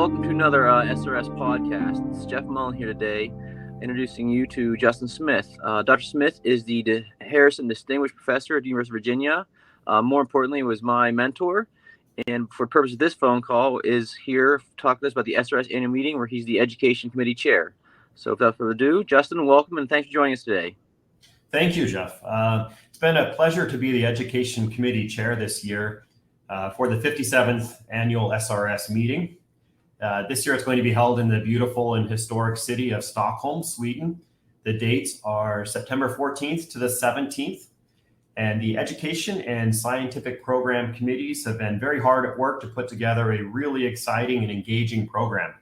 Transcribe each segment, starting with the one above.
welcome to another SRS podcast. It's Jeff Mullin here today, introducing you to Justin Smith. Dr. Smith is the Harrison Distinguished Professor at the University of Virginia. More importantly, was my mentor, and for the purpose of this phone call, is here to talk to us about the SRS Annual Meeting, where he's the Education Committee Chair. So without further ado, Justin, welcome, and thanks for joining us today. Thank you, Jeff. It's been a pleasure to be the Education Committee Chair this year for the 57th Annual SRS Meeting. This year it's going to be held in the beautiful and historic city of Stockholm, Sweden. The dates are September 14th to the 17th, and the education and scientific program committees have been very hard at work to put together a really exciting and engaging program.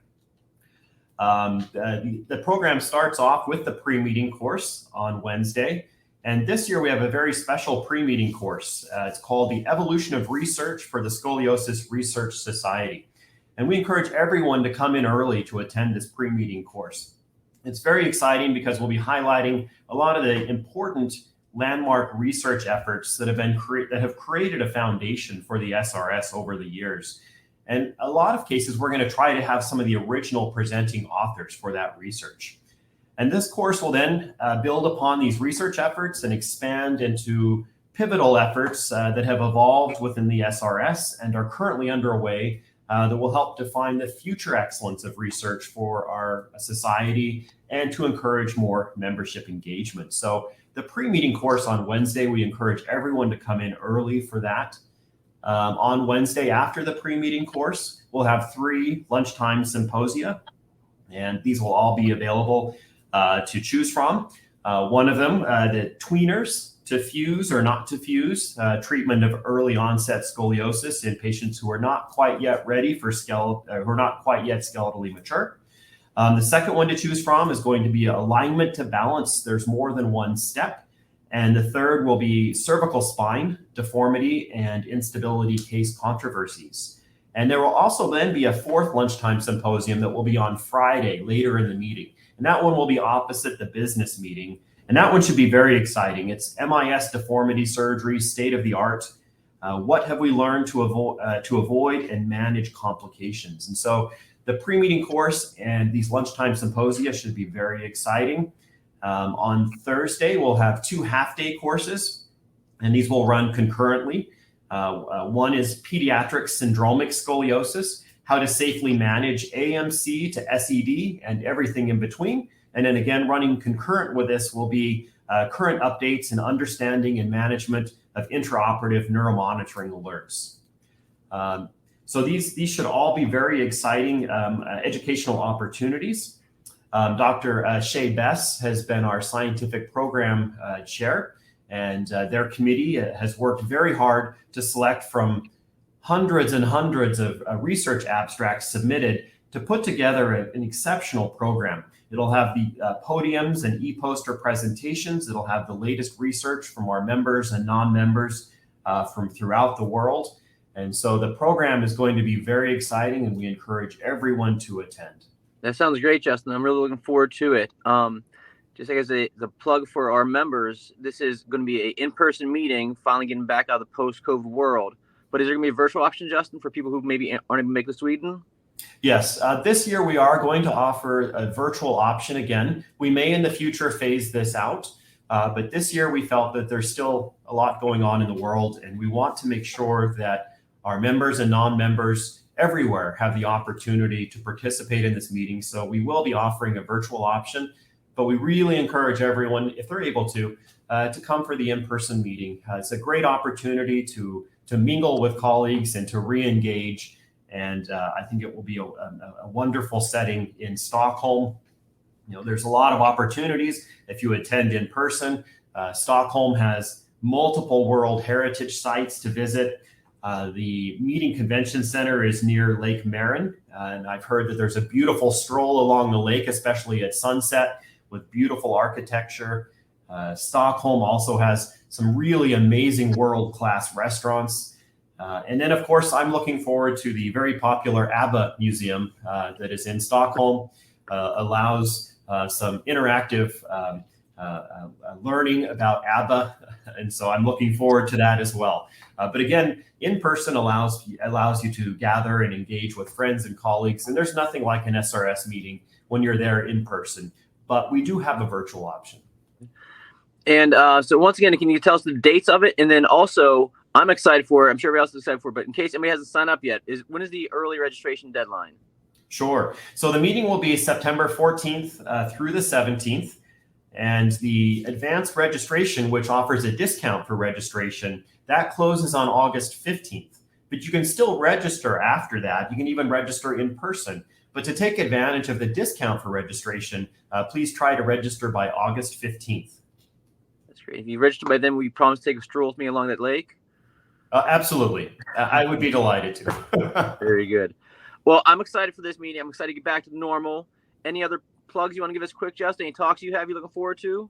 The program starts off with the pre-meeting course on Wednesday, and this year we have a very special pre-meeting course. It's called the Evolution of Research for the Scoliosis Research Society. And we encourage everyone to come in early to attend this pre-meeting course. It's very exciting because we'll be highlighting a lot of the important landmark research efforts that have created a foundation for the SRS over the years. And a lot of cases, we're going to try to have some of the original presenting authors for that research. And this course will then build upon these research efforts and expand into pivotal efforts that have evolved within the SRS and are currently underway that will help define the future excellence of research for our society and to encourage more membership engagement. So the pre-meeting course on Wednesday, we encourage everyone to come in early for that. On Wednesday after the pre-meeting course, we'll have 3 lunchtime symposia, and these will all be available to choose from. One of them, the tweeners, to fuse or not to fuse, treatment of early onset scoliosis in patients who are not quite yet ready for who are not quite yet skeletally mature. The second one to choose from is going to be alignment to balance. There's more than one step. And the third will be cervical spine, deformity, and instability case controversies. And there will also then be a 4th lunchtime symposium that will be on Friday later in the meeting. And that one will be opposite the business meeting. And that one should be very exciting. It's MIS deformity surgery, state of the art. What have we learned to avoid and manage complications? And so the pre-meeting course and these lunchtime symposia should be very exciting. On Thursday, we'll have 2 half-day courses, and these will run concurrently. One is pediatric syndromic scoliosis, how to safely manage AMC to SED and everything in between. And then again, running concurrent with this will be current updates and understanding and management of intraoperative neuromonitoring alerts. So these should all be very exciting educational opportunities. Dr. Shea Bess has been our scientific program chair, and their committee has worked very hard to select from hundreds and hundreds of research abstracts submitted to put together an exceptional program. It'll have the podiums and e-poster presentations. It'll have the latest research from our members and non-members from throughout the world. And so the program is going to be very exciting, and we encourage everyone to attend. That sounds great, Justin. I'm really looking forward to it. Just like as the plug for our members, this is going to be an in-person meeting, finally getting back out of the post-COVID world. But is there going to be a virtual option, Justin, for people who maybe aren't able to make it to Sweden? Yes, this year we are going to offer a virtual option again. We may in the future phase this out, but this year we felt that there's still a lot going on in the world, and we want to make sure that our members and non-members everywhere have the opportunity to participate in this meeting. So we will be offering a virtual option, but we really encourage everyone, if they're able to come for the in-person meeting. It's a great opportunity to mingle with colleagues and to re-engage. And I think it will be a wonderful setting in Stockholm. You know, there's a lot of opportunities if you attend in person. Stockholm has multiple World Heritage sites to visit. The meeting convention center is near Lake Maren, and I've heard that there's a beautiful stroll along the lake, especially at sunset, with beautiful architecture. Stockholm also has some really amazing world-class restaurants. And then, of course, I'm looking forward to the very popular ABBA Museum that is in Stockholm. Allows some interactive learning about ABBA, and so I'm looking forward to that as well. But again, in person allows you to gather and engage with friends and colleagues, and there's nothing like an SRS meeting when you're there in person, but we do have a virtual option. And so once again, can you tell us the dates of it? And then also, I'm excited for it. I'm sure everybody else is excited for it, but in case anybody hasn't signed up yet, when is the early registration deadline? Sure. So the meeting will be September 14th through the 17th. And the advanced registration, which offers a discount for registration, that closes on August 15th. But you can still register after that. You can even register in person. But to take advantage of the discount for registration, please try to register by August 15th. That's great. If you register by then, will you promise to take a stroll with me along that lake? Absolutely. I would be delighted to. Very good. Well, I'm excited for this meeting. I'm excited to get back to normal. Any other plugs you want to give us quick, Justin? Any talks you have you looking forward to?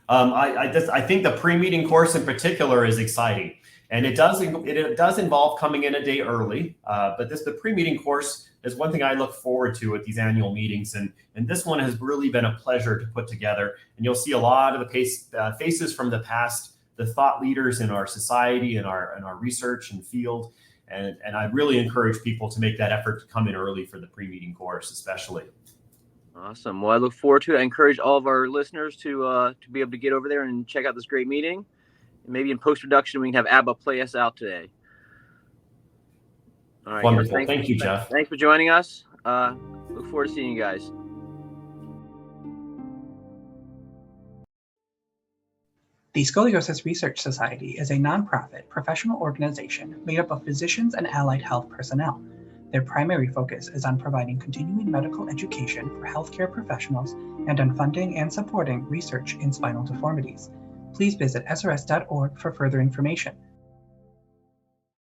I think the pre-meeting course in particular is exciting, and it does involve coming in a day early. But the pre-meeting course is one thing I look forward to at these annual meetings, and this one has really been a pleasure to put together. And you'll see a lot of the faces from the past, the thought leaders in our society and our research and field. And I really encourage people to make that effort to come in early for the pre-meeting course, especially. Awesome. Well, I look forward to it. I encourage all of our listeners to be able to get over there and check out this great meeting. And maybe in post-production, we can have ABBA play us out today. All right. Wonderful. Thank you, Jeff. Thanks for joining us. Look forward to seeing you guys. The Scoliosis Research Society is a nonprofit professional organization made up of physicians and allied health personnel. Their primary focus is on providing continuing medical education for healthcare professionals and on funding and supporting research in spinal deformities. Please visit srs.org for further information.